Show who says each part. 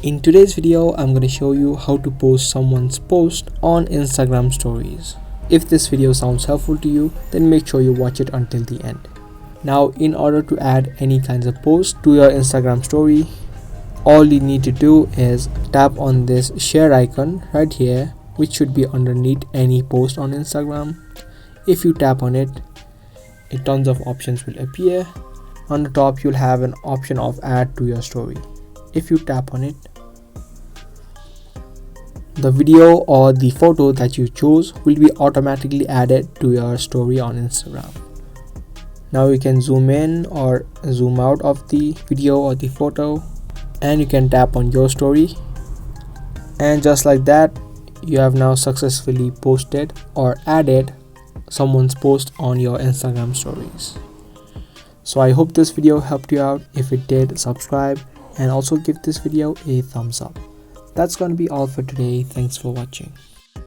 Speaker 1: In today's video, I'm going to show you how to post someone's post on Instagram stories. If this video sounds helpful to you, then make sure you watch it until the end. Now, in order to add any kinds of posts to your Instagram story, all you need to do is tap on this share icon right here, which should be underneath any post on Instagram. If you tap on it, tons of options will appear. On the top, you'll have an option of add to your story. If you tap on it, the video or the photo that you chose will be automatically added to your story on Instagram. Now you can zoom in or zoom out of the video or the photo, and you can tap on your story, and just like that, you have now successfully posted or added someone's post on your Instagram stories. So I hope this video helped you out. If it did, subscribe and also give this video a thumbs up. That's gonna be all for today. Thanks for watching.